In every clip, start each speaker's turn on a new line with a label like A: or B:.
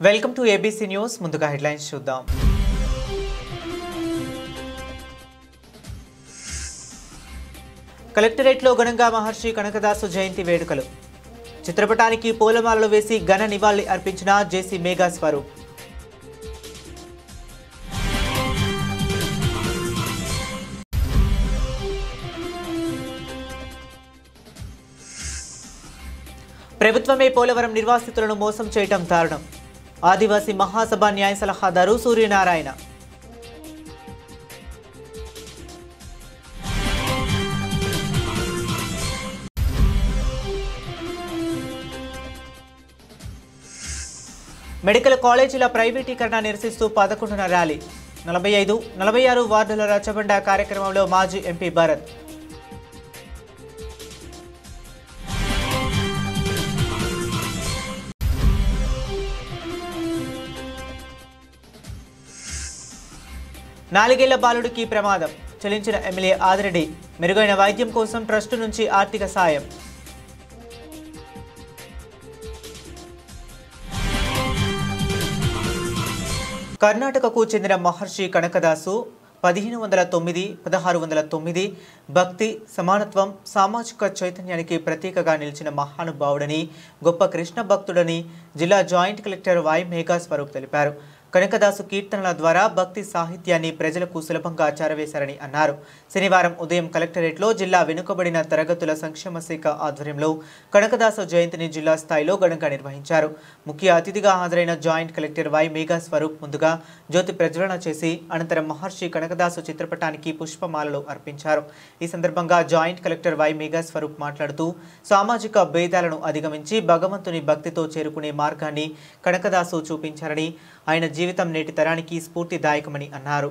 A: Welcome to ABC news. ముందుగా headlines చూద్దాం. కలెక్టరేట్లో ఘనంగా మహర్షి కనకదాసు జయంతి వేడుకలు. చిత్రపటానికి పూలమాలలు వేసి ఘన నివాళి అర్పించిన జేసీ మేఘా స్వరూప్. ప్రభుత్వమే పోలవరం నిర్వాసితులను మోసం చేయటం దారుణం. ఆదివాసీ మహాసభ న్యాయ సలహాదారు సూర్యనారాయణ. మెడికల్ కాలేజీల ప్రైవేటీకరణ నిరసిస్తూ 11న ర్యాలీ. 45, 46 వార్డుల రచ్చబండ కార్యక్రమంలో మాజీ ఎంపీ భరత్. నాలుగేళ్ల బాలుడికి ప్రమాదం. చెల్లించిన ఎమ్మెల్యే ఆదిరెడ్డి. మెరుగైన వైద్యం కోసం ట్రస్టు నుంచి ఆర్థిక సాయం. కర్ణాటకకు చెందిన మహర్షి కనకదాసు 1509, 1609 భక్తి, సమానత్వం, సామాజిక చైతన్యానికి ప్రతీకగా నిలిచిన మహానుభావుడని, గొప్ప కృష్ణ భక్తుడని జిల్లా joint collector Y Megha Swaroop తెలిపారు. కనకదాసు కీర్తనల ద్వారా భక్తి సాహిత్యాన్ని ప్రజలకు సులభంగా చేరవేశారని అన్నారు. శనివారం ఉదయం కలెక్టరేట్లో జిల్లా వెనుకబడిన తరగతుల సంక్షేమ శాఖ ఆధ్వర్యంలో కనకదాసు జయంతిని జిల్లా స్థాయిలో ఘనంగా నిర్వహించారు. ముఖ్య అతిథిగా హాజరైన joint collector Y Megha Swaroop ముందుగా జ్యోతి ప్రజ్వలన చేసి అనంతరం మహర్షి కనకదాసు చిత్రపటానికి పుష్పమాలలు అర్పించారు. ఈ సందర్భంగా joint collector Y Megha Swaroop మాట్లాడుతూ సామాజిక భేదాలను అధిగమించి భగవంతుని భక్తితో చేరుకునే మార్గాన్ని కనకదాసు చూపించారని, ఆయన జీవితం నేటి తరానికి స్ఫూర్తిదాయకమని అన్నారు.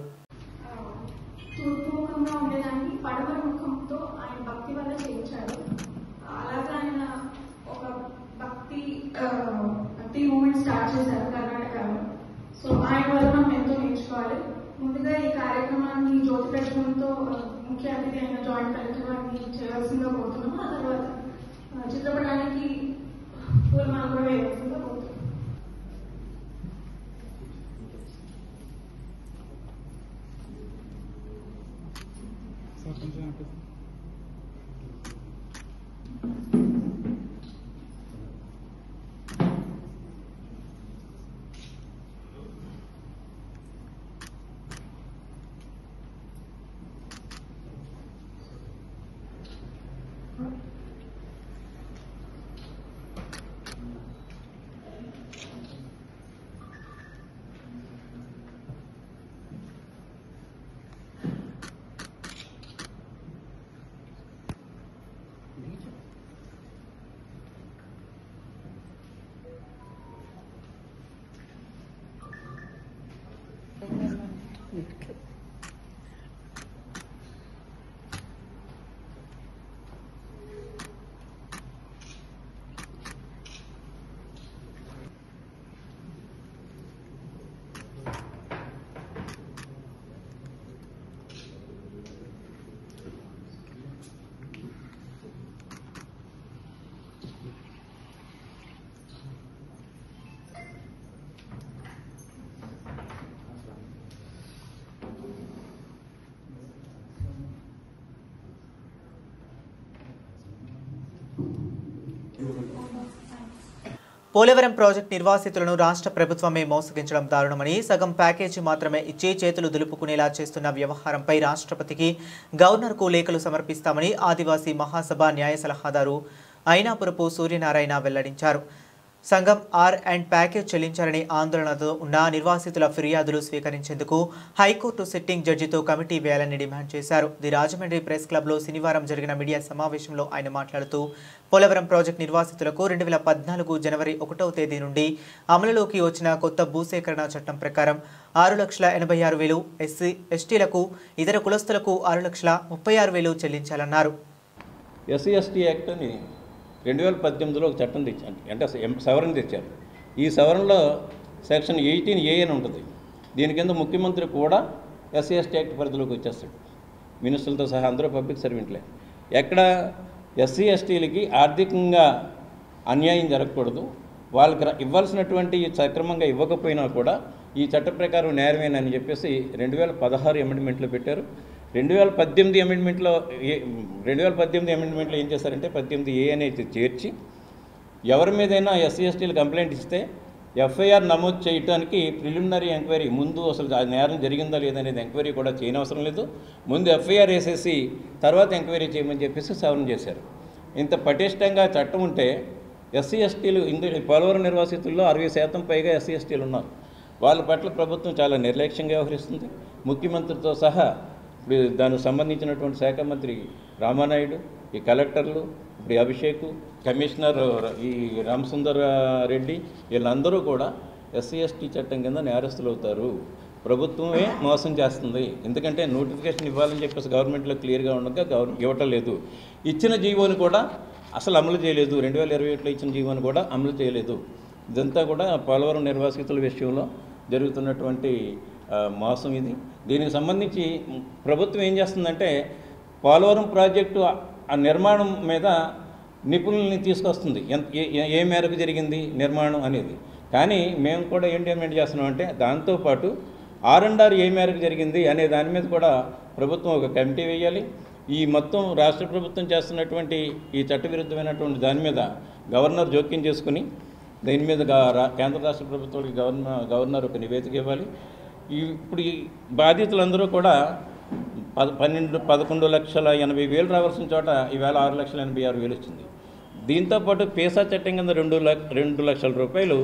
B: ముందుగా ఈ కార్యక్రమాన్ని జ్యోతి ప్రజ్వలనతో ముఖ్య అతిథి అయిన జాయింట్ కలెక్టర్ గారిని చేయవలసిందిగా కోరుతున్నాము. ఆ తర్వాత చిత్రపటానికి పూలమాల కూడా వేయవలసిందిగా కోరుతున్నాము.
A: పోలవరం ప్రాజెక్టు నిర్వాసితులను రాష్ట్ర ప్రభుత్వమే మోసగించడం దారుణమని, సగం ప్యాకేజీ మాత్రమే ఇచ్చి చేతులు దులుపుకునేలా చేస్తున్న వ్యవహారంపై రాష్ట్రపతికి, గవర్నర్కు లేఖలు సమర్పిస్తామని ఆదివాసీ మహాసభ న్యాయ సలహాదారు అయినాపురపు సూర్యనారాయణ వెల్లడించారు. సంఘం ఆర్ అండ్ ప్యాకేజ్ చెల్లించాలని ఆందోళనతో ఉన్న నిర్వాసితుల ఫిర్యాదులు స్వీకరించేందుకు హైకోర్టు సిట్టింగ్ జడ్జితో కమిటీ వేయాలని డిమాండ్ చేశారు. ది రాజమండ్రి ప్రెస్ క్లబ్లో శనివారం జరిగిన మీడియా సమావేశంలో ఆయన మాట్లాడుతూ పోలవరం ప్రాజెక్టు నిర్వాసితులకు 2014 జనవరి 1వ తేదీ నుండి అమలులోకి వచ్చిన కొత్త భూసేకరణ చట్టం ప్రకారం 6,86,000, ఎస్సీ ఎస్టీలకు, ఇతర కులస్తులకు 6,36,000 చెల్లించాలన్నారు.
C: ఎస్సీ ఎస్టీ యాక్ట్ అని 2018లో ఒక చట్టం తెచ్చారు, అంటే సవరణ తెచ్చారు. ఈ సవరణలో సెక్షన్ 18A అని ఉంటుంది. దీని కింద ముఖ్యమంత్రి కూడా ఎస్సీ ఎస్టీ యాక్ట్ పరిధిలోకి వచ్చేస్తాడు. మినిస్టర్లతో సహా అందరూ పబ్లిక్ సర్వెంట్లే. ఎక్కడ ఎస్సీ ఎస్టీలకి ఆర్థికంగా అన్యాయం జరగకూడదు, వాళ్ళకి ఇవ్వాల్సినటువంటి సక్రమంగా ఇవ్వకపోయినా కూడా ఈ చట్ట ప్రకారం నేరమేనని చెప్పేసి 2016 అమెండ్మెంట్లో పెట్టారు. 2018 అమెండ్మెంట్లో ఏం చేశారంటే 18A అనేది చేర్చి ఎవరి మీదైనా ఎస్సీ ఎస్టీలు కంప్లైంట్ ఇస్తే ఎఫ్ఐఆర్ నమోదు చేయడానికి ప్రిలిమినరీ ఎంక్వైరీ ముందు అసలు ఆ నేరం జరిగిందా లేదనేది ఎంక్వైరీ కూడా చేయనవసరం లేదు. ముందు ఎఫ్ఐఆర్ వేసేసి తర్వాత ఎంక్వైరీ చేయమని చెప్పేసి సవరణ చేశారు. ఇంత పటిష్టంగా చట్టం ఉంటే ఎస్సీ ఎస్టీలు పోలవరం నిర్వాసితుల్లో 60% పైగా ఎస్సీ ఎస్టీలు ఉన్నారు. వాళ్ళ పట్ల ప్రభుత్వం చాలా నిర్లక్ష్యంగా వ్యవహరిస్తుంది. ముఖ్యమంత్రితో సహా ఇప్పుడు దానికి సంబంధించినటువంటి శాఖ మంత్రి రామానాయుడు, ఈ కలెక్టర్లు, ఇప్పుడు అభిషేక్, కమిషనర్ ఈ రామసుందర్ రెడ్డి వీళ్ళందరూ కూడా ఎస్సీ ఎస్టీ చట్టం కింద నేరస్తులు అవుతారు. ప్రభుత్వమే మోసం చేస్తుంది. ఎందుకంటే నోటిఫికేషన్ ఇవ్వాలని చెప్పేసి గవర్నమెంట్లో క్లియర్గా ఉండగా ఇవ్వటం లేదు. ఇచ్చిన జీవోని కూడా అసలు అమలు చేయలేదు. 2021లో ఇచ్చిన జీవోని కూడా అమలు చేయలేదు. ఇదంతా కూడా పోలవరం నిర్వాసితుల విషయంలో జరుగుతున్నటువంటి మోసం ఇది. దీనికి సంబంధించి ప్రభుత్వం ఏం చేస్తుందంటే పోలవరం ప్రాజెక్టు ఆ నిర్మాణం మీద నిపుణుల్ని తీసుకొస్తుంది. ఏ మేరకు జరిగింది నిర్మాణం అనేది. కానీ మేము కూడా ఏంటి అమెండ్ చేస్తున్నామంటే దాంతోపాటు R&R ఏ మేరకు జరిగింది అనే దాని మీద కూడా ప్రభుత్వం ఒక కమిటీ వేయాలి. ఈ మొత్తం రాష్ట్ర ప్రభుత్వం చేస్తున్నటువంటి ఈ చట్టవిరుద్ధమైనటువంటి దాని మీద గవర్నర్ జోక్యం చేసుకుని దీని మీద కేంద్ర రాష్ట్ర ప్రభుత్వానికి గవర్నర్ ఒక నివేదిక ఇవ్వాలి. ఇప్పుడు ఈ బాధితులందరూ కూడా 11,80,000 రావాల్సిన చోట ఈవేళ 6,86,000 వచ్చింది. దీంతోపాటు పేసా చట్టం కింద 2 లక్షల రూపాయలు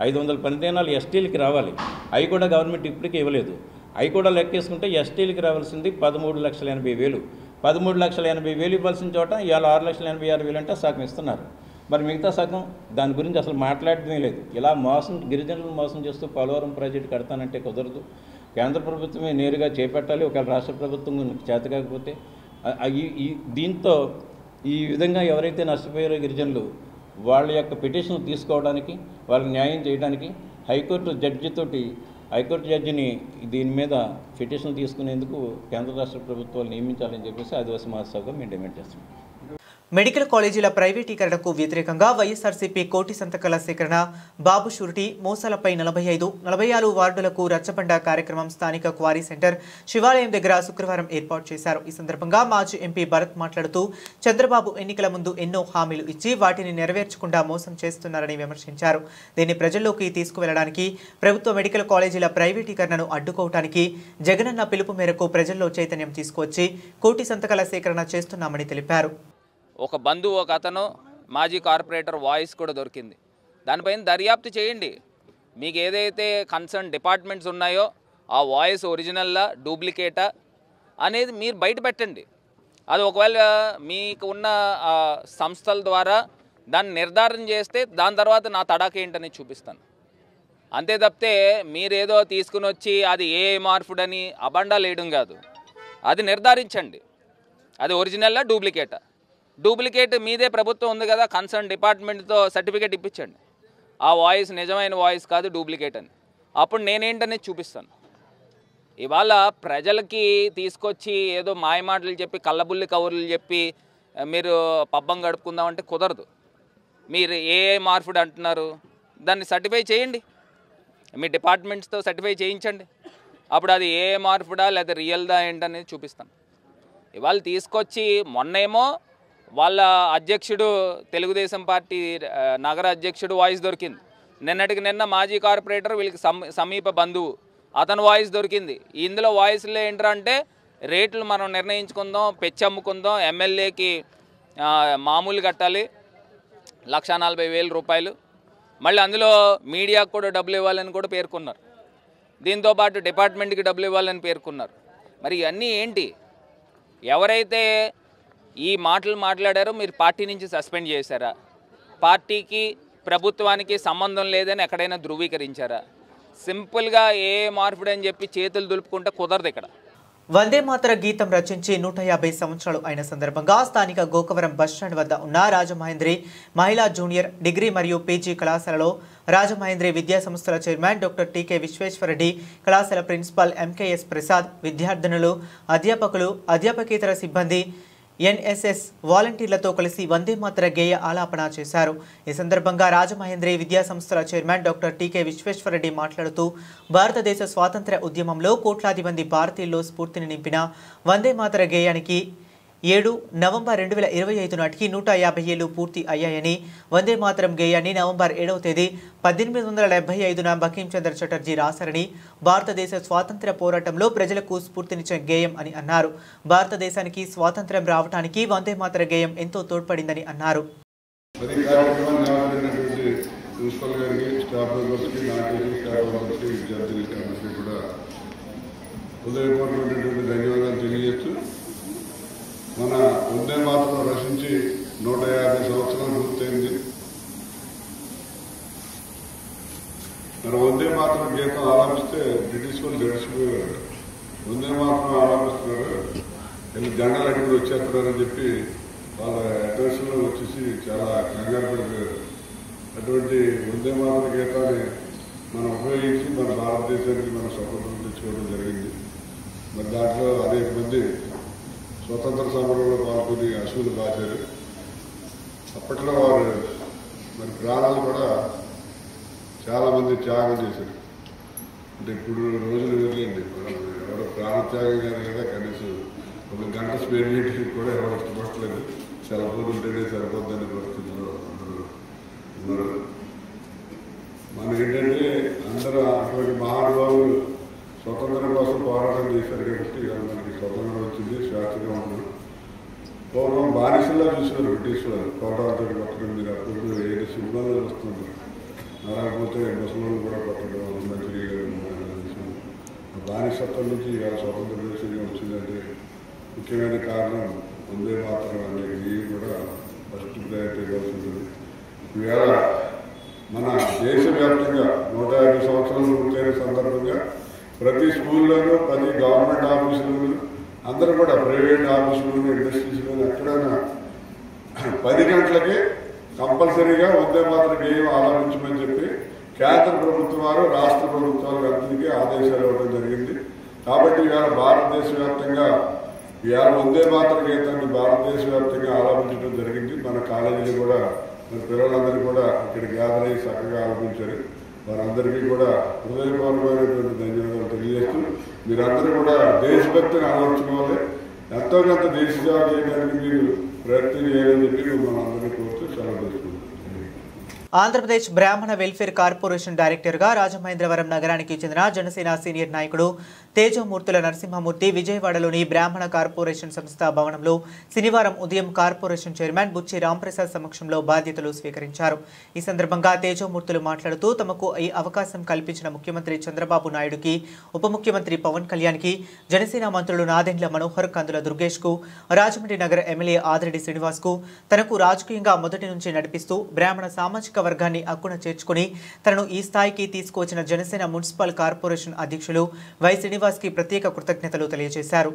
C: 500 పనిదినాలు ఎస్టీలకి రావాలి. అవి కూడా గవర్నమెంట్ ఇప్పటికీ ఇవ్వలేదు. అవి కూడా లెక్కేసుకుంటే ఎస్టీలకి రావాల్సింది 13,80,000. 13,80,000 ఇవ్వాల్సిన చోట ఇవాళ 6,86,000 అంటే సగం ఇస్తున్నారు. మరి మిగతా సగం దాని గురించి అసలు మాట్లాడటమే లేదు. ఇలా గిరిజనులను మోసం చేస్తూ పోలవరం ప్రాజెక్టు కడతానంటే కుదరదు. కేంద్ర ప్రభుత్వమే నేరుగా చేపట్టాలి. ఒకవేళ రాష్ట్ర ప్రభుత్వం చేత కాకపోతే దీంతో ఈ విధంగా ఎవరైతే నష్టపోయారో గిరిజనులు వాళ్ళ యొక్క పిటిషన్ తీసుకోవడానికి, వాళ్ళకి న్యాయం చేయడానికి హైకోర్టు జడ్జిని దీని మీద పిటిషన్ తీసుకునేందుకు కేంద్ర రాష్ట్ర ప్రభుత్వాలు నియమించాలని చెప్పేసి ఆదివాసీ మహాసభగా మేము డిమాండ్ చేస్తున్నాం.
A: మెడికల్ కాలేజీల ప్రైవేటీకరణకు వ్యతిరేకంగా వైఎస్ఆర్సీపీ కోటి సంతకాల సేకరణ, బాబు షూరిటీ, మోసాలపై 45, 44 వార్డులకు రచ్చబండ కార్యక్రమం స్థానిక క్వారీ సెంటర్ శివాలయం దగ్గర శుక్రవారం ఏర్పాటు చేశారు. ఈ సందర్భంగా మాజీ ఎంపీ భరత్ మాట్లాడుతూ చంద్రబాబు ఎన్నికల ముందు ఎన్నో హామీలు ఇచ్చి వాటిని నెరవేర్చకుండా మోసం చేస్తున్నారని విమర్శించారు. దీన్ని ప్రజల్లోకి తీసుకువెళ్లడానికి, ప్రభుత్వ మెడికల్ కాలేజీల ప్రైవేటీకరణను అడ్డుకోవడానికి జగనన్న పిలుపు మేరకు ప్రజల్లో చైతన్యం తీసుకువచ్చి కోటి సంతకాల సేకరణ చేస్తున్నామని తెలిపారు.
D: ఒక బంధువు, ఒక అతను, మాజీ కార్పొరేటర్ వాయిస్ కూడా దొరికింది. దానిపైన దర్యాప్తు చేయండి. మీకు ఏదైతే కన్సర్న్ డిపార్ట్మెంట్స్ ఉన్నాయో ఆ వాయిస్ ఒరిజినల్లా డూప్లికేటా అనేది మీరు బయట పెట్టండి. అది ఒకవేళ మీకు ఉన్న సంస్థల ద్వారా దాన్ని నిర్ధారణ చేస్తే దాని తర్వాత నా తడాక ఏంటని చూపిస్తాను. అంతే తప్పితే మీరేదో తీసుకుని వచ్చి అది ఏ మార్పుడని అబండాలు వేయడం కాదు. అది నిర్ధారించండి, అది ఒరిజినల్లా డూప్లికేటా. డూప్లికేట్ మీదే ప్రభుత్వం ఉంది కదా, కన్సర్న్ డిపార్ట్మెంట్తో సర్టిఫికేట్ ఇప్పించండి. ఆ వాయిస్ నిజమైన వాయిస్ కాదు, డూప్లికేట్ అని. అప్పుడు నేనేంటనేది చూపిస్తాను. ఇవాళ ప్రజలకి తీసుకొచ్చి ఏదో మాయమాటలు చెప్పి కళ్ళబుల్లి కవర్లు చెప్పి మీరు పబ్బం గడుపుకుందామంటే కుదరదు. మీరు ఏ మార్పుడు అంటున్నారు, దాన్ని సర్టిఫై చేయండి. మీ డిపార్ట్మెంట్స్తో సర్టిఫై చేయించండి. అప్పుడు అది ఏ మార్పుడా లేదా రియల్దా ఏంటనేది చూపిస్తాను. ఇవాళ తీసుకొచ్చి మొన్నేమో వాళ్ళ అధ్యక్షుడు, తెలుగుదేశం పార్టీ నగర అధ్యక్షుడు వాయిస్ దొరికింది. నిన్నటికి నిన్న మాజీ కార్పొరేటర్ వీళ్ళకి సమీప బంధువు అతను వాయిస్ దొరికింది. ఇందులో వాయిస్లో ఏంటంటే రేట్లు మనం నిర్ణయించుకుందాం, పెచ్చి అమ్ముకుందాం, ఎమ్మెల్యేకి మామూలు కట్టాలి 1,40,000 రూపాయలు, మళ్ళీ అందులో మీడియాకు కూడా డబ్బులు ఇవ్వాలని కూడా పేర్కొన్నారు. దీంతోపాటు డిపార్ట్మెంట్కి డబ్బులు ఇవ్వాలని పేర్కొన్నారు. మరి ఇవన్నీ ఏంటి? ఎవరైతే ఈ మాటలు మాట్లాడారో మీరు పార్టీ నుంచి సస్పెండ్ చేశారా? పార్టీకి ప్రభుత్వానికి సంబంధం లేదని ఎక్కడైనా ధృవీకరించారా? సింపుల్గా ఏ మార్పుడు అని చెప్పి చేతులు దులుపుకుంటే కుదరదు. ఇక్కడ
A: వందే మాతర గీతం రచించి 150 సంవత్సరాలు అయిన సందర్భంగా స్థానిక గోకవరం బస్టాండ్ వద్ద ఉన్న రాజమహేంద్రి మహిళా జూనియర్ డిగ్రీ మరియు పీజీ కళాశాలలో రాజమహేంద్రి విద్యా సంస్థల చైర్మన్ డాక్టర్ టీకే విశ్వేశ్వరరెడ్డి, కళాశాల ప్రిన్సిపాల్ ఎంకేఎస్ ప్రసాద్, విద్యార్థినులు, అధ్యాపకులు, అధ్యాపకేతర సిబ్బంది, ఎన్ఎస్ఎస్ వాలంటీర్లతో కలిసి వందే మాతర గేయ ఆలాపన చేశారు. ఈ సందర్భంగా రాజమహేంద్రి విద్యా సంస్థల చైర్మన్ డాక్టర్ టీకే విశ్వేశ్వరరెడ్డి మాట్లాడుతూ భారతదేశ స్వాతంత్ర్య ఉద్యమంలో కోట్లాది మంది భారతీయుల్లో స్ఫూర్తిని నింపిన వందే మాతర గేయానికి 7 నవంబర్ 2025 నాటికి 150 ఏళ్లు పూర్తి అయ్యాయని, వందే మాతరం గేయాన్ని నవంబర్ 7వ తేదీ 1875న బంకిం చంద్ర చటర్జీ రాశారని, భారతదేశ స్వాతంత్ర్య పోరాటంలో ప్రజలకు స్ఫూర్తినిచ్చే గేయం అని అన్నారు. భారతదేశానికి స్వాతంత్ర్యం రావడానికి వందే మాతర గేయం ఎంతో తోడ్పడిందని అన్నారు.
E: మన వందే మాతరం రచించి 150 సంవత్సరాలు పూర్తయింది. మన వందే మాతరం గీతం ఆరంభిస్తే బ్రిటిష్ వాళ్ళు గడిచిపోయేవారు. వందే మాతరం ఆరంభిస్తున్నారు, వీళ్ళు జెండాలు అడిగి వచ్చేస్తున్నారని చెప్పి వాళ్ళ అడ్రస్లో వచ్చేసి చాలా కంగారు పడిపోయారు. అటువంటి వందే మాతర గీతాన్ని మనం ఉపయోగించి మన భారతదేశానికి మన స్వతంత్రం తెచ్చుకోవడం జరిగింది. మరి దాంట్లో అనేక మంది స్వతంత్ర సమరంలో పాల్గొని అసూలు బాచారు. అప్పట్లో వారు మరి ప్రాణాలు కూడా చాలా మంది త్యాగం చేశారు. అంటే ఇప్పుడు రోజులు వెళ్ళండి, ఎవరు ప్రాణత్యాగం కాదు కదా, కనీసం 1 గంట స్పెండ్ చేయడానికి కూడా ఎవరు ఇష్టపడలేదు. సెల్ ఫోన్ ఉంటేనే సరిపోద్దనే పరిస్థితుల్లో అందరూ ఉన్నారు. మనకేంటంటే అందరూ అటువంటి మహానుభావులు స్వతంత్రం కోసం పోరాటం చేశారు కాబట్టి మనకి స్వతంత్రం వచ్చింది, శాస్త్రంగా ఉన్నాం. పూర్వం బానిసల్లా చూసారు బ్రిటిష్ వాళ్ళు, పోరాటంతో కొట్టడం. మీరు అప్పుడు ఏదో సినిమాలో వస్తున్నారు, రాకపోతే ముసలి కూడా కొట్టడం, మంత్రి బానిసత్వం నుంచి ఇవాళ స్వతంత్ర దేశంగా వచ్చిందంటే ముఖ్యమైన కారణం వందే మాతరం అనేది కూడా ఫస్ట్ ప్రయారిటీ ఇవ్వాల్సి ఉంటుంది. ఈవేళ మన దేశవ్యాప్తంగా 150 సంవత్సరాలు పూర్తయిన సందర్భంగా ప్రతి స్కూల్లోనూ, ప్రతి గవర్నమెంట్ ఆఫీసులోనూ, అందరూ కూడా ప్రైవేట్ ఆఫీసులోనూ, ఇండస్ట్రీస్లోనూ ఎక్కడైనా 10 గంటలకే కంపల్సరీగా వందే మాతర గేయం ఆలోచించమని చెప్పి కేంద్ర ప్రభుత్వం వారు, రాష్ట్ర ప్రభుత్వాలకు అందరికీ ఆదేశాలు ఇవ్వడం జరిగింది. కాబట్టి ఇవాళ భారతదేశ వ్యాప్తంగా ఇవాళ వందే మాతర గీతాన్ని భారతదేశ వ్యాప్తంగా ఆలోచించడం జరిగింది. మన కాలేజీలు కూడా, మన పిల్లలందరూ కూడా ఇక్కడ గ్యాదర్ అయ్యి చక్కగా ఆలోచించారు. వారందరికీ కూడా హృదయపూర్వకమైనటువంటి ధన్యవాదాలు తెలియజేస్తూ, మీరందరూ కూడా దేశభక్తిని అలవర్చుకోవాలి, ఎంతో కొంత దేశ సేవ చేయడానికి మీరు ప్రయత్నం చేయాలని చెప్పి మిమ్మల్ని అందరినీ కోరుతూ సెలవు తీసుకుంటున్నాం.
A: ఆంధ్రప్రదేశ్ బ్రాహ్మణ వెల్ఫేర్ కార్పొరేషన్ డైరెక్టర్గా రాజమహేంద్రవరం నగరానికి చెందిన జనసేన సీనియర్ నాయకుడు తేజమూర్తుల నరసింహమూర్తి విజయవాడలోని బ్రాహ్మణ కార్పొరేషన్ సంస్థ భవనంలో శనివారం ఉదయం కార్పొరేషన్ చైర్మన్ బుచ్చి రాంప్రసాద్ సమక్షంలో బాధ్యతలు స్వీకరించారు. ఈ సందర్భంగా తేజమూర్తులు మాట్లాడుతూ తమకు ఈ అవకాశం కల్పించిన ముఖ్యమంత్రి చంద్రబాబు నాయుడుకి, ఉప ముఖ్యమంత్రి పవన్ కళ్యాణ్కి, జనసేన మంత్రులు నాదెండ్ల మనోహర్, కందుల దుర్గేష్కు, రాజమండ్రి నగర ఎమ్మెల్యే ఆదిరెడ్డి శ్రీనివాస్కు తనకు రాజకీయంగా మొదటి నుంచి నడిపిస్తూ బ్రాహ్మణ సామాజిక వర్గాన్ని అక్కున చేర్చుకుని తనను ఈ స్థాయికి తీసుకువచ్చిన జనసేన మున్సిపల్ కార్పొరేషన్ అధ్యక్షులు వై శ్రీనివాస్కి ప్రత్యేక కృతజ్ఞతలు తెలియజేశారు.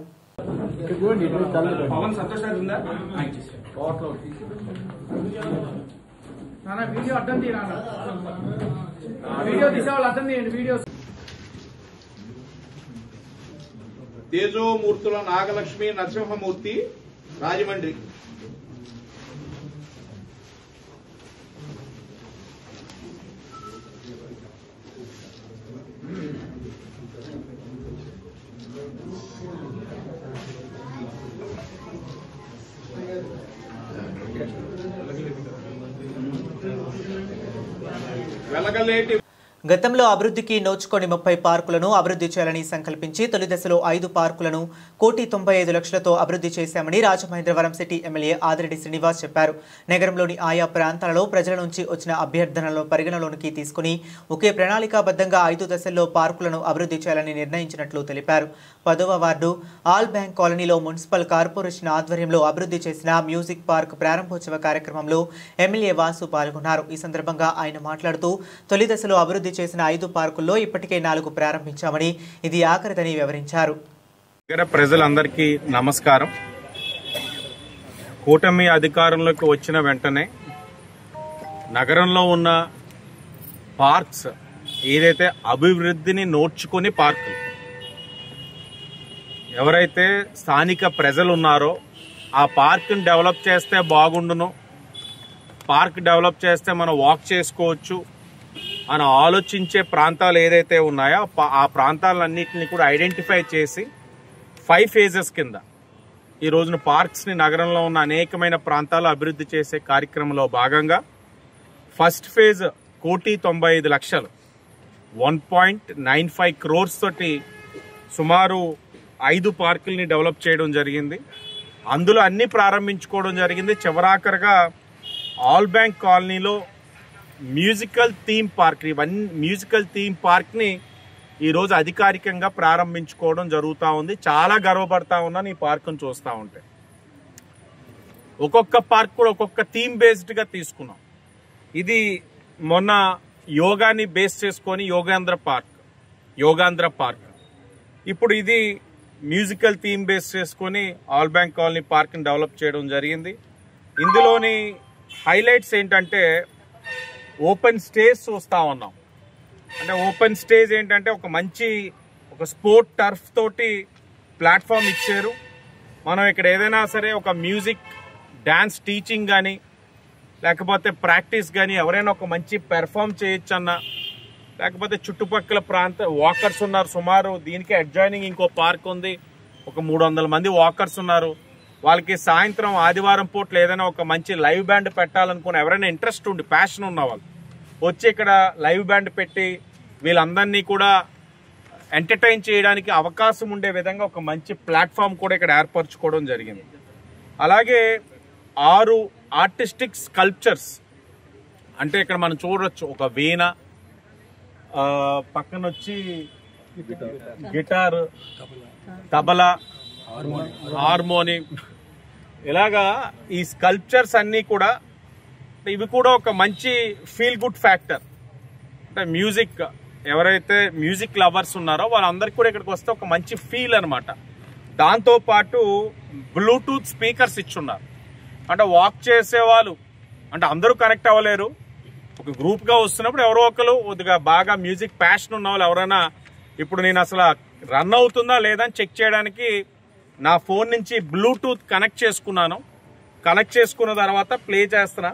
F: తేజోమూర్తుల నాగలక్ష్మి నరసింహమూర్తి, రాజమండ్రి. వెలగలేటి
A: గతంలో అభివృద్ధికి నోచుకొని 30 పార్కులను అభివృద్ధి చేయాలని సంకల్పించి తొలి దశలో 5 పార్కులను 1,95,00,000తో అభివృద్ధి చేశామని రాజమహేంద్రవరం సిటీ ఎమ్మెల్యే ఆదిరెడ్డి శ్రీనివాస్ చెప్పారు. నగరంలోని ఆయా ప్రాంతాలలో ప్రజల నుంచి వచ్చిన అభ్యర్థనలను పరిగణలోనికి తీసుకుని ఒకే ప్రణాళికాబద్ధంగా 5 దశల్లో పార్కులను అభివృద్ధి చేయాలని నిర్ణయించినట్లు తెలిపారు. 10వ వార్డు ఆల్ బ్యాంక్ కాలనీలో మున్సిపల్ కార్పొరేషన్ ఆధ్వర్యంలో అభివృద్ధి చేసిన మ్యూజిక్ పార్క్ ప్రారంభోత్సవ కార్యక్రమంలో ఎమ్మెల్యే వాసు పాల్గొన్నారు. ఈ సందర్భంగా ఆయన మాట్లాడుతూ తొలి దశలో అభివృద్ధి చేసిన 5 పార్కుల్లో ఇప్పటికే 4 ప్రారంభించామని, ఇది ఆఖరిదని వివరించారు.
G: ప్రజలందరికీ నమస్కారం. కూటమి అధికారంలోకి వచ్చిన వెంటనే నగరంలో ఉన్న పార్క్స్ ఏదైతే అభివృద్ధిని నోచుకొని పార్కులు, ఎవరైతే స్థానిక ప్రజలు ఉన్నారో ఆ పార్క్ని డెవలప్ చేస్తే బాగుండును, పార్క్ డెవలప్ చేస్తే మనం వాక్ చేసుకోవచ్చు అని ఆలోచించే ప్రాంతాలు ఏదైతే ఉన్నాయో ఆ ప్రాంతాలన్నింటినీ కూడా ఐడెంటిఫై చేసి 5 phases కింద ఈ రోజున పార్క్స్ని నగరంలో ఉన్న అనేకమైన ప్రాంతాలు అభివృద్ధి చేసే కార్యక్రమంలో భాగంగా ఫస్ట్ ఫేజ్ 1,95,00,000 1.95 crores తోటి సుమారు 5 పార్కుల్ని డెవలప్ చేయడం జరిగింది. అందులో అన్ని ప్రారంభించుకోవడం జరిగింది. చివరాఖరుగా ఆల్ బ్యాంక్ కాలనీలో మ్యూజికల్ థీమ్ పార్క్ని ఈరోజు అధికారికంగా ప్రారంభించుకోవడం జరుగుతూ ఉంది. చాలా గర్వపడతా ఉన్నాను ఈ పార్కును చూస్తూ ఉంటే. ఒక్కొక్క పార్క్ కూడా ఒక్కొక్క థీమ్ బేస్డ్గా తీసుకున్నాం. ఇది మొన్న యోగాని బేస్ చేసుకొని యోగాంధ్ర పార్క్, ఇప్పుడు ఇది మ్యూజికల్ థీమ్ బేస్ చేసుకొని ఆల్ బ్యాంక్ కాలనీ పార్క్ని డెవలప్ చేయడం జరిగింది. ఇందులోని హైలైట్స్ ఏంటంటే ఓపెన్ స్టేజ్ చూస్తూ ఉన్నాం. అంటే ఓపెన్ స్టేజ్ ఏంటంటే ఒక స్పోర్ట్ టర్ఫ్ తోటి ప్లాట్ఫామ్ ఇచ్చారు. మనం ఇక్కడ ఏదైనా సరే ఒక మ్యూజిక్ డాన్స్ టీచింగ్ కానీ లేకపోతే ప్రాక్టీస్ కానీ ఎవరైనా ఒక మంచి పెర్ఫామ్ చేయొచ్చు అన్నా, లేకపోతే చుట్టుపక్కల వాకర్స్ ఉన్నారు సుమారు. దీనికి అడ్జాయినింగ్ ఇంకో పార్క్ ఉంది, ఒక 300 మంది వాకర్స్ ఉన్నారు. వాళ్ళకి సాయంత్రం ఆదివారం పూట్ల ఏదైనా ఒక మంచి లైవ్ బ్యాండ్ పెట్టాలనుకుని ఎవరైనా ఇంట్రెస్ట్ ఉండి ప్యాషన్ ఉన్న వాళ్ళు వచ్చి ఇక్కడ లైవ్ బ్యాండ్ పెట్టి వీళ్ళందరినీ కూడా ఎంటర్టైన్ చేయడానికి అవకాశం ఉండే విధంగా ఒక మంచి ప్లాట్ఫామ్ కూడా ఇక్కడ ఏర్పరచుకోవడం జరిగింది. అలాగే 6 ఆర్టిస్టిక్ స్కల్ప్చర్స్, అంటే ఇక్కడ మనం చూడవచ్చు ఒక వీణ, పక్కన వచ్చి గిటార్, తబలా, హార్మోనియం, ఇలాగా ఈ స్కల్ప్చర్స్ అన్నీ కూడా ఇవి కూడా ఒక మంచి ఫీల్ గుడ్ ఫ్యాక్టర్. అంటే ఎవరైతే మ్యూజిక్ లవర్స్ ఉన్నారో వాళ్ళందరికీ కూడా ఇక్కడికి వస్తే ఒక మంచి ఫీల్ అనమాట. దాంతోపాటు బ్లూటూత్ స్పీకర్స్ ఇచ్చున్నారు. అంటే వాక్ చేసేవాళ్ళు, అంటే అందరూ కనెక్ట్ అవ్వలేరు, ఒక గ్రూప్గా వస్తున్నప్పుడు ఎవరో ఒకరు కొద్దిగా బాగా మ్యూజిక్ ప్యాషన్ ఉన్న వాళ్ళు ఎవరైనా, ఇప్పుడు నేను అసలు రన్ అవుతుందా లేదా అని చెక్ చేయడానికి నా ఫోన్ నుంచి బ్లూటూత్ కనెక్ట్ చేసుకున్న తర్వాత ప్లే చేస్తున్నా.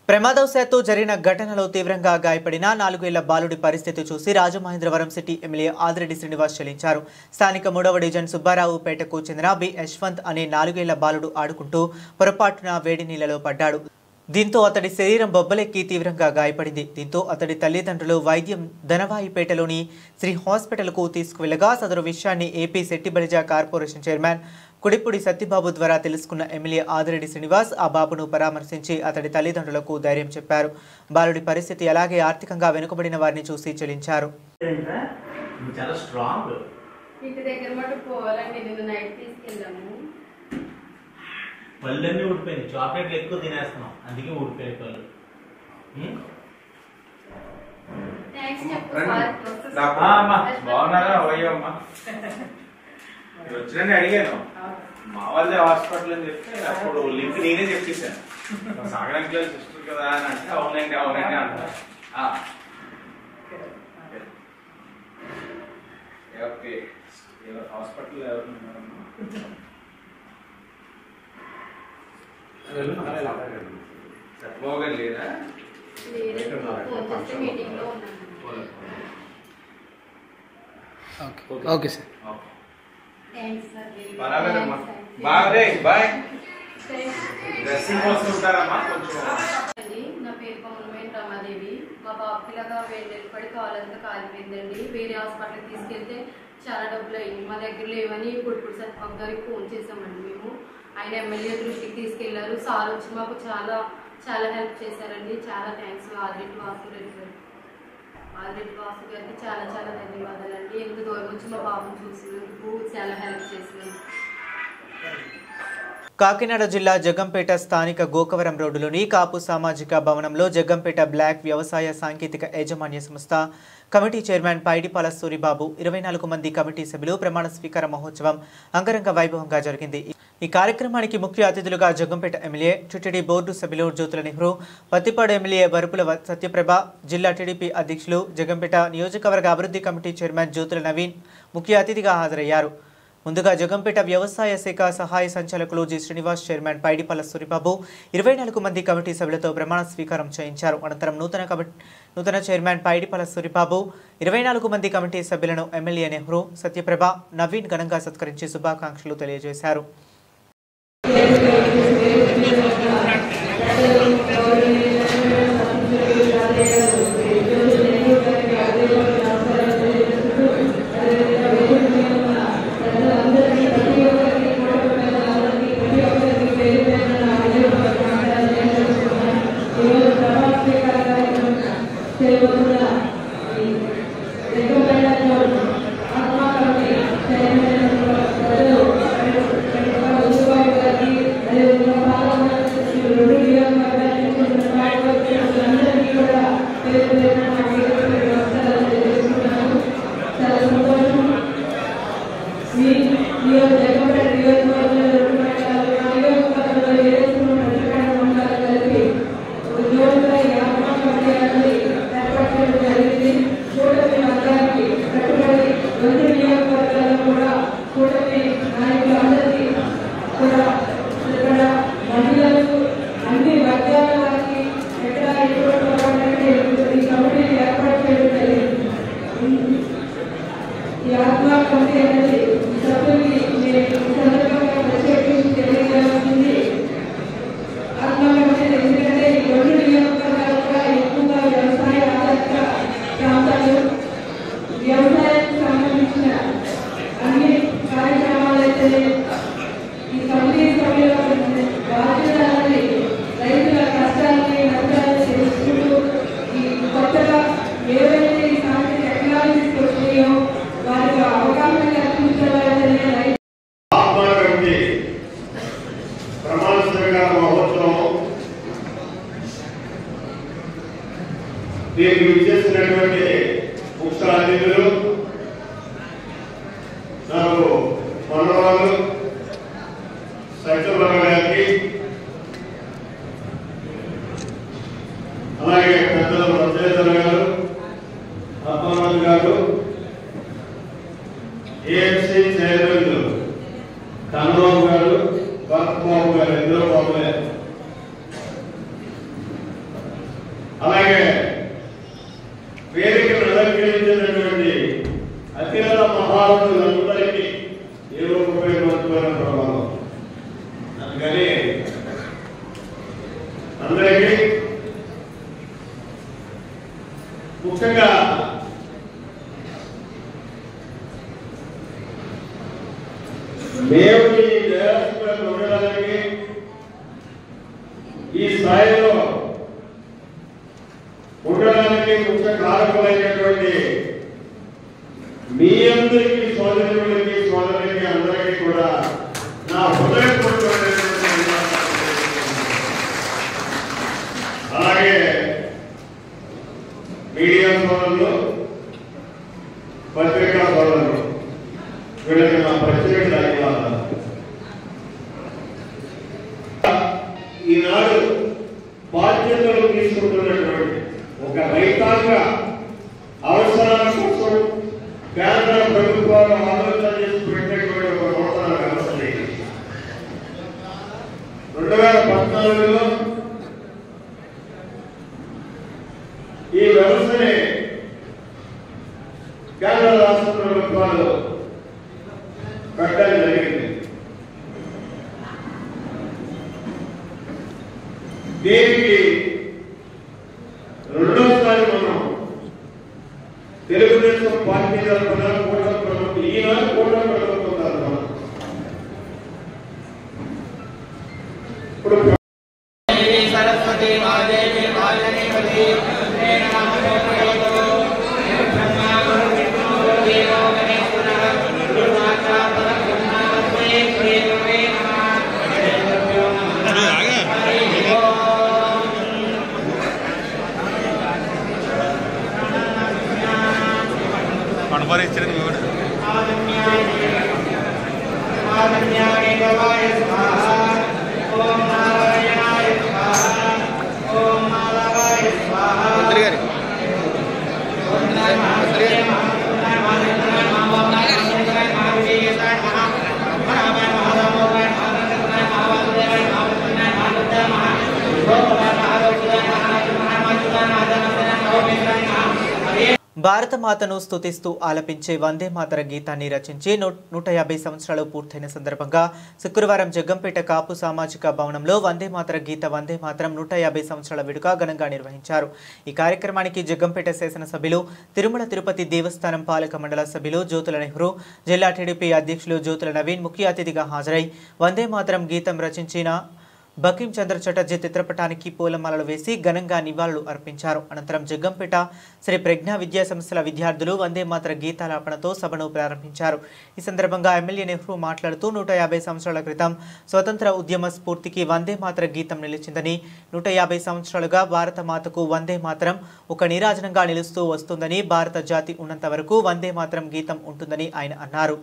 A: ప్రమాదవశాత్తు జరిగిన ఘటనలో తీవ్రంగా గాయపడిన 4 ఏళ్ల బాలుడి పరిస్థితి చూసి రాజమహేంద్రవరం సిటీ ఎమ్మెల్యే ఆదిరెడ్డి శ్రీనివాస్ చెల్లించారు. స్థానిక 3వ డివిజన్ సుబ్బారావుపేటకు చెందిన బి యశ్వంత్ అనే 4 ఏళ్ల బాలుడు ఆడుకుంటూ పొరపాటున వేడి నీళ్లలో పడ్డాడు. దీంతో అతడి శరీరం బొబ్బలెక్కి తీవ్రంగా గాయపడింది. దీంతో అతడి తల్లిదండ్రులు వైద్యం ధనవాయిపేటలోని శ్రీ హాస్పిటల్కు తీసుకువెళ్లగా సదరు విషయాన్ని AP Settibalija corporation chairman Kudipudi Satyababu ద్వారా తెలుసుకున్న ఎమ్మెల్యే ఆదిరెడ్డి శ్రీనివాస్ ఆ బాబును పరామర్శించి అతడి తల్లిదండ్రులకు ధైర్యం చెప్పారు. బాలుడి పరిస్థితి అలాగే ఆర్థికంగా వెనుకబడిన వారిని చూసి చెల్లించారు.
H: పళ్ళన్నీ ఊడిపోయింది, చాక్లెట్లు ఎక్కువ తినేస్తున్నాం అందుకే ఊడిపోయే పళ్ళు.
G: బాగున్నారా? అయ్యమ్మా వచ్చినని అడిగాను, మా వాళ్ళే హాస్పిటల్ అని చెప్తే అప్పుడు లింక్ నేనే చెప్పేశాను. సాగడానికి సిస్టర్ కదా అని అంటే అవునండి అంటారు. ఓకే, హాస్పిటల్ చెప్పబోగం లేదా?
I: ఓకే సార్,
G: పర్వాలేదమ్మా. బాగా బాయ్. డ్రెస్సింగ్ కోసం ఉంటారమ్మా కొంచెం.
J: నా పేరు పౌర్ణమేని రమాదేవి. మా బాబు పిల్లగా పడి కాలంతా కాలిపోయిందండి. వేరే హాస్పిటల్కి తీసుకెళ్తే చాలా డబ్బులు అయ్యింది. మా దగ్గర లేవని కుడిపూడి సత్యబాబు గారికి ఫోన్ చేసామండి. మేము ఆయన ఎమ్మెల్యే దృష్టికి తీసుకెళ్లారు. సార్ వచ్చి మాకు చాలా చాలా హెల్ప్ చేశారండి. చాలా థ్యాంక్స్ ఆదిరెడ్డి వాసు గారికి చాలా చాలా ధన్యవాదాలండి. ఎంత దూరం వచ్చి మా బాబుని చూసినందుకు చాలా హెల్ప్ చేసినందుకు.
A: కాకినాడ జిల్లా జగ్గంపేట స్థానిక గోకవరం రోడ్డులోని కాపు సామాజిక భవనంలో జగ్గంపేట బ్లాక్ వ్యవసాయ సాంకేతిక యాజమాన్య సంస్థ కమిటీ చైర్మన్ పైడిపాల సూరిబాబు 24 మంది కమిటీ సభ్యులు ప్రమాణ స్వీకార మహోత్సవం అంగరంగ వైభవంగా జరిగింది. ఈ కార్యక్రమానికి ముఖ్య అతిథులుగా జగ్గంపేట ఎమ్మెల్యే, టీటీడీ బోర్డు సభ్యులు జ్యోతుల నెహ్రూ, పత్తిపాడు ఎమ్మెల్యే వరుపుల సత్యప్రభ, జిల్లా టీడీపీ అధ్యక్షులు, జగ్గంపేట నియోజకవర్గ అభివృద్ధి కమిటీ చైర్మన్ జ్యోతుల నవీన్ ముఖ్య అతిథిగా హాజరయ్యారు. ముందుగా జగంపేట వ్యవసాయ శాఖ సహాయ సంచాలకులు జి శ్రీనివాస్, చైర్మన్ పైడిపల్ల సూరిబాబు 24 మంది కమిటీ సభ్యులతో ప్రమాణ స్వీకారం చేయించారు. అనంతరం నూతన చైర్మన్ పైడిపల్ల సూరిబాబు 24 మంది కమిటీ సభ్యులను ఎమ్మెల్యే నెహ్రూ, సత్యప్రభ, నవీన్ ఘనంగా సత్కరించి శుభాకాంక్షలు తెలియజేశారు.
I: Terima kasih.
A: భారతమాతను స్తుతిస్తూ ఆలపించే వందే మాతర గీతాన్ని రచించి 150 సంవత్సరాలు పూర్తయిన సందర్భంగా శుక్రవారం జగ్గంపేట కాపు సామాజిక భవనంలో వందే మాతర గీత వందే మాతరం 150 సంవత్సరాల వేడుక ఘనంగా నిర్వహించారు. ఈ కార్యక్రమానికి జగ్గంపేట శాసనసభ్యులు, తిరుమల తిరుపతి దేవస్థానం పాలక మండల సభ్యులు జ్యోతుల నెహ్రూ, జిల్లా టీడీపీ అధ్యక్షులు జ్యోతుల నవీన్ ముఖ్య అతిథిగా హాజరై వందే మాతరం గీతం రచించిన బకిం చంద్ర చటర్జీ చిత్రపటానికి పూలమాలలు వేసి ఘనంగా నివాళులు అర్పించారు. అనంతరం జగ్గంపేట శ్రీ ప్రజ్ఞా విద్యా సంస్థల విద్యార్థులు వందే మాతర గీతాలాపనతో సభను ప్రారంభించారు. ఈ సందర్భంగా ఎమ్మెల్యే నెహ్రూ మాట్లాడుతూ 150 సంవత్సరాల క్రితం స్వతంత్ర ఉద్యమ స్ఫూర్తికి వందే మాతర గీతం నిలిచిందని, 150 సంవత్సరాలుగా భారత మాతకు వందే మాతరం ఒక నీరాజనంగా నిలుస్తూ వస్తుందని, భారత జాతి ఉన్నంత వరకు వందే మాతరం గీతం ఉంటుందని ఆయన అన్నారు.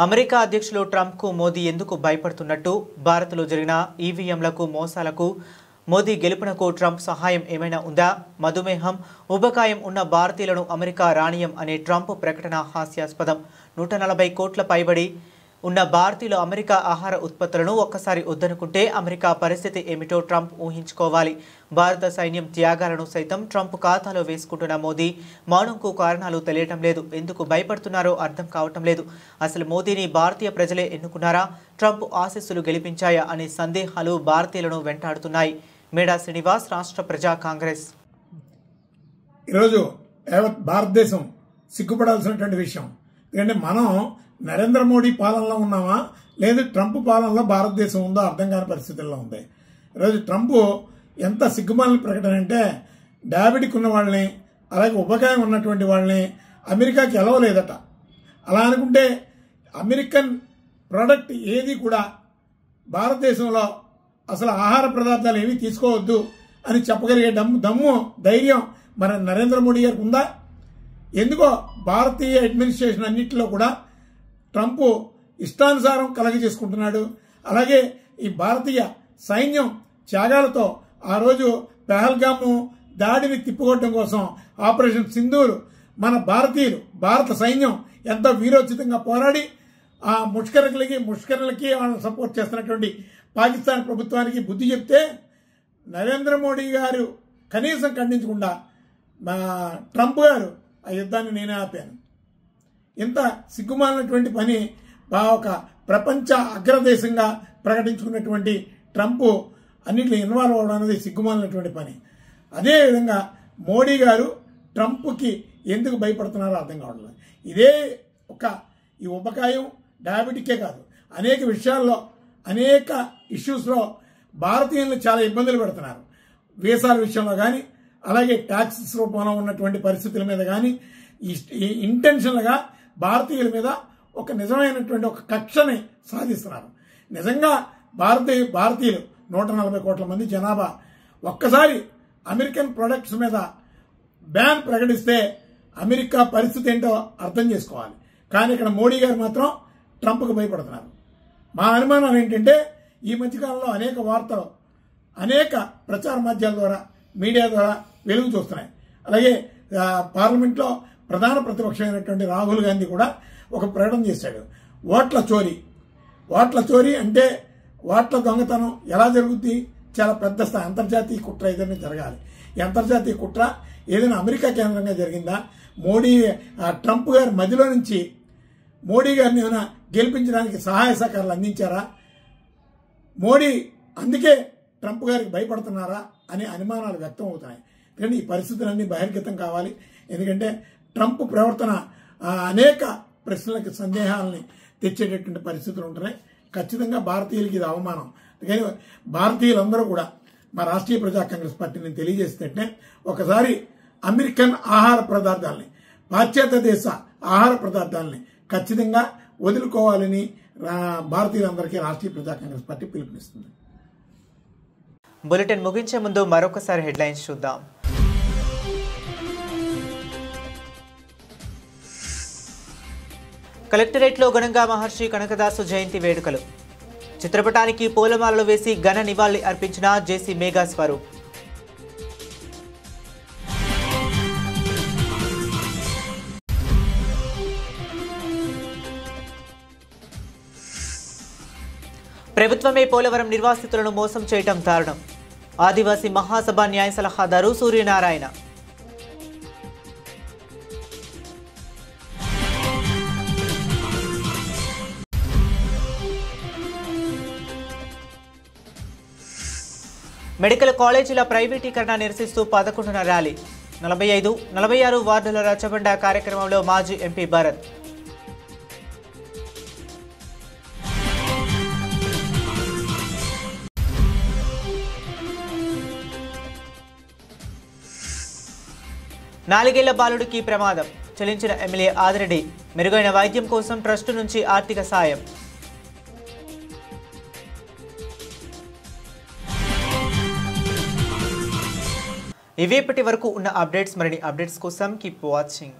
A: అమెరికా అధ్యక్షులు ట్రంప్కు మోదీ ఎందుకు భయపడుతున్నట్టు, భారత్లో జరిగిన ఈవీఎంలకు మోసాలకు మోదీ గెలుపునకు ట్రంప్ సహాయం ఏమైనా ఉందా, మధుమేహం ఉబకాయం ఉన్న భారతీయులను అమెరికా రాణియం అనే ట్రంప్ ప్రకటన హాస్యాస్పదం. 140 కోట్ల పైబడి ఉన్న భారతీయులు అమెరికా ఆహార ఉత్పత్తులను ఒక్కసారి వద్దనుకుంటే అమెరికా పరిస్థితి ఏమిటో ట్రంప్ ఊహించుకోవాలి. భారత సైన్యం త్యాగాలను సైతం ట్రంప్ ఖాతాలో వేసుకుంటున్న మోదీ మౌనంకు కారణాలు తెలియటం లేదు. ఎందుకు భయపడుతున్నారో అర్థం కావటం లేదు. అసలు మోదీని భారతీయ ప్రజలే ఎన్నుకున్నారా, ట్రంప్ ఆశీస్సులు గెలిపించాయా అనే సందేహాలు భారతీయులను వెంటాడుతున్నాయి. మేడా శ్రీనివాస్, రాష్ట్ర ప్రజా కాంగ్రెస్.
I: ఈరోజు యావత్ భారతదేశం సిగ్గుపడాల్సినటువంటి విషయం. ఎందుకంటే మనం నరేంద్ర మోడీ పాలనలో ఉన్నామా లేదు ట్రంప్ పాలనలో భారతదేశం ఉందో అర్థం కాని పరిస్థితుల్లో ఉంది. ఈరోజు ట్రంప్ ఎంత సిగ్గుమాలిన ప్రకటన అంటే డయాబెటిక్ ఉన్న వాళ్ళని అలాగే ఉపకాయం ఉన్నటువంటి వాళ్ళని అమెరికాకి ఎలవలేదట. అలా అనుకుంటే అమెరికన్ ప్రోడక్ట్ ఏది కూడా భారతదేశంలో అసలు ఆహార పదార్థాలు ఏమీ తీసుకోవద్దు అని చెప్పగలిగే దమ్ము ధైర్యం మన నరేంద్ర మోడీ గారికి ఉందా? ఎందుకో భారతీయ అడ్మినిస్ట్రేషన్ అన్నింటిలో కూడా ట్రంప్ ఇష్టానుసారం కలగజేసుకుంటున్నాడు. అలాగే ఈ భారతీయ సైన్యం త్యాగాలతో ఆ రోజు పెహల్గాము దాడిని తిప్పికొట్టడం కోసం ఆపరేషన్ సింధూర్ మన భారత సైన్యం ఎంతో వీరోచితంగా పోరాడి ఆ ముష్కరులకి వాళ్ళని సపోర్ట్ చేస్తున్నటువంటి పాకిస్తాన్ ప్రభుత్వానికి బుద్ధి చెప్తే నరేంద్ర మోడీ గారు కనీసం ఖండించకుండా ట్రంప్ గారు ఆ యుద్ధాన్ని నేనే ఆపాను. ఇంత సిగ్గుమాలినటువంటి పని ఒక ప్రపంచ అగ్రదేశంగా ప్రకటించుకున్నటువంటి ట్రంప్ అన్నింటిలో ఇన్వాల్వ్ అవ్వడం అనేది సిగ్గుమాలినటువంటి పని. అదేవిధంగా మోడీ గారు ట్రంప్కి ఎందుకు భయపడుతున్నారో అర్థం కావట్లేదు. ఇదే ఈ ఉపకాయం డయాబెటిక్కే కాదు, అనేక విషయాల్లో అనేక ఇష్యూస్లో భారతీయులను చాలా ఇబ్బందులు పెడుతున్నారు. వీసాల విషయంలో కానీ అలాగే ట్యాక్సెస్ రూపంలో ఉన్నటువంటి పరిస్థితుల మీద కానీ ఇంటెన్షన్లుగా భారతీయుల మీద ఒక నిజమైనటువంటి ఒక కక్షని సాధిస్తున్నారు. నిజంగా భారతీయులు 140 కోట్ల మంది జనాభా ఒక్కసారి అమెరికన్ ప్రొడక్ట్స్ మీద బ్యాన్ ప్రకటిస్తే అమెరికా పరిస్థితి ఏంటో అర్థం చేసుకోవాలి. కానీ ఇక్కడ మోడీ గారు మాత్రం ట్రంప్కు భయపడుతున్నారు. మా అనుమానం ఏంటంటే ఈ మధ్యకాలంలో అనేక వార్తలు అనేక ప్రచార మాధ్యమాల ద్వారా మీడియా ద్వారా వెలుగు చూస్తున్నాయి. అలాగే పార్లమెంట్లో ప్రధాన ప్రతిపక్షమైనటువంటి రాహుల్ గాంధీ కూడా ఒక ప్రకటన చేశాడు. ఓట్ల చోరీ అంటే ఓట్ల దొంగతనం ఎలా జరుగుద్ది? చాలా పెద్ద స్థాయి అంతర్జాతీయ కుట్ర ఏదైనా జరగాలి. ఈ అంతర్జాతీయ కుట్ర ఏదైనా అమెరికా కేంద్రంగా జరిగిందా? ట్రంప్ గారి మధ్యలో నుంచి మోడీ గారిని ఏమైనా గెలిపించడానికి సహాయ సహకారాలు అందించారా? మోడీ అందుకే ట్రంప్ గారికి భయపడుతున్నారా అనే అనుమానాలు వ్యక్తం అవుతున్నాయి. కానీ ఈ పరిస్థితులన్నీ బహిర్గతం కావాలి. ఎందుకంటే ట్రంప్ ప్రవర్తన అనేక ప్రశ్నలకు సందేహాలని తెచ్చేటటువంటి పరిస్థితులు ఉంటున్నాయి. ఖచ్చితంగా భారతీయులకి ఇది అవమానం. కానీ భారతీయులందరూ కూడా మా రాష్ట్రీయ ప్రజా కాంగ్రెస్ పార్టీని తెలియజేస్తుంటే ఒకసారి అమెరికన్ ఆహార పదార్థాలని పాశ్చాత్య దేశ ఆహార పదార్థాలని ఖచ్చితంగా వదులుకోవాలని భారతీయులందరికీ రాష్ట్రీయ ప్రజా కాంగ్రెస్ పార్టీ పిలుపునిస్తుంది.
A: బులెటిన్ ముగించే ముందు మరొకసారి హెడ్లైన్స్ చూద్దాం. కలెక్టరేట్లో ఘనంగా మహర్షి కనకదాసు జయంతి వేడుకలు. చిత్రపటానికి పూలమాలలు వేసి ఘన నివాళి అర్పించిన జేసీ మేఘా స్వరూప్. ప్రభుత్వమే పోలవరం నిర్వాసితులను మోసం చేయటం దారుణం. ఆదివాసీ మహాసభ న్యాయ సలహాదారు సూర్యనారాయణ. మెడికల్ కాలేజీల ప్రైవేటీకరణ నిరసిస్తూ 11న ర్యాలీ. 45, 46 వార్డుల రచ్చబండ కార్యక్రమంలో మాజీ ఎంపీ భరత్. నాలుగేళ్ల బాలుడికి ప్రమాదం. చలించిన ఎమ్మెల్యే ఆదిరెడ్డి. మెరుగైన వైద్యం కోసం ట్రస్టు నుంచి ఆర్థిక సాయం. ఇవేపటి వరకు ఉన్న అప్డేట్స్. మరిన్ని అప్డేట్స్ కోసం కీప్ వాచింగ్.